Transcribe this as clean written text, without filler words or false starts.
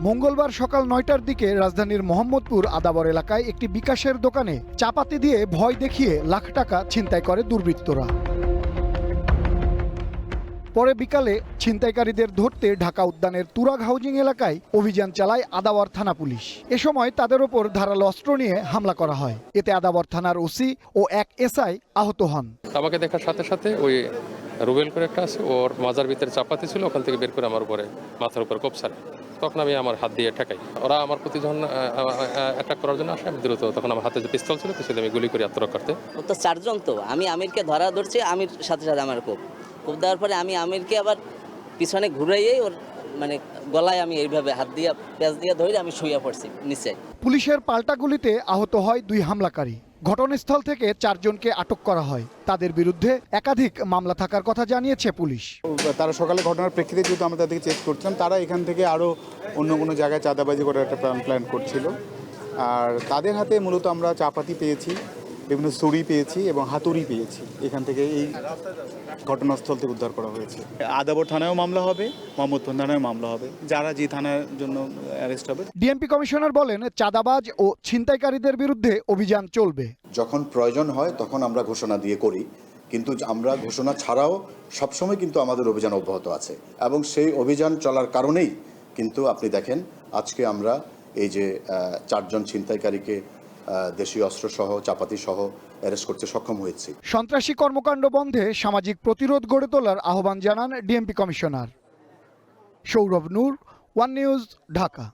মঙ্গলবার সকাল ৯টার দিকে রাজধানীর মোহাম্মদপুর আদাবর এলাকায় একটি বিকাশের দোকানে চাপাতি দিয়ে ভয় দেখিয়ে লাখ টাকা ছিনতাই করে দুর্বৃত্তরা। পরে বিকালে ছিনতাইকারীদের ধরতে ঢাকা উদ্যানের তুরাগ হাউজিং এলাকায় অভিযান চালায় আদাবর থানা পুলিশ। এ সময় তাদের ওপর ধারালো অস্ত্র নিয়ে হামলা করা হয়। এতে আদাবর থানার ওসি ও এক এসআই আহত হন। আমাকে দেখার সাথে সাথে ওই রুবেল করে একটা আছে, ওর মাজার ভিতরে চাপাতি ছিল, ওখান থেকে বের করে আমার উপরে মাথার উপরে কোপ ছাড়ে। তখন আমি আমার হাত দিয়ে ঠেকাই। ওরা আমার প্রতি যখন অ্যাটাক করার জন্য আসে, আমি দ্রুত তখন আমার হাতে যে পিস্তল ছিল পিছনে আমি গুলি করে আত্মরক্ষার্থে। ও তো চারজন, তো আমি আমিরকে ধরছি, আমির সাথে সাথে আমার কোপ দেওয়ার পরে আমি আমিরকে আবার পিছনে ঘুরাইয়েই ওর মানে গলায় আমি এইভাবে হাত দিয়ে পেঁচ দিয়ে ধরে আমি শুয়ে পড়ছি নিচে। পুলিশের পাল্টা গুলিতে আহত হয় 2 হামলাকারী। ঘটনাস্থল থেকে 4 জনকে আটক করা হয়। তাদের বিরুদ্ধে একাধিক মামলা থাকার কথা জানিয়েছে পুলিশ। তারা সকালে ঘটনার প্রেক্ষিতে যেহেতু আমরা তাদেরকে চেক করছিলাম, তারা এখান থেকে আরও অন্য কোনো জায়গায় চাঁদাবাজি করার একটা প্ল্যান করছিল। আর তাদের হাতে মূলত আমরা চাপাতি পেয়েছি, বিভিন্ন ছুরি পেয়েছি এবং হাতুড়ি পেয়েছি। এখান থেকে এই ঘটনাস্থল থেকে উদ্ধার করা হয়েছে। আদাবর থানায়ও মামলা হবে, মোহাম্মদপুর থানায় মামলা হবে, যারা যে থানার জন্য অ্যারেস্ট হবে। ডিএমপি কমিশনার বলেন, চাঁদাবাজ ও ছিনতাইকারীদের বিরুদ্ধে অভিযান চলবে। যখন প্রয়োজন হয় তখন আমরা ঘোষণা দিয়ে করি, কিন্তু আমরা ঘোষণা ছাড়াও সবসময় কিন্তু আমাদের অভিযান অব্যাহত আছে এবং সেই অভিযান চলার কারণেই কিন্তু আপনি দেখেন আজকে আমরা এই যে 4 জন ছিনতাইকারীকে দেশীয় অস্ত্রসহ চাপাতি সহ অ্যারেস্ট করতে সক্ষম হয়েছি। সন্ত্রাসী কর্মকাণ্ড বন্ধে সামাজিক প্রতিরোধ গড়ে তোলার আহ্বান জানান ডিএমপি কমিশনার। সৌরভ নূর, ওয়ান নিউজ, ঢাকা।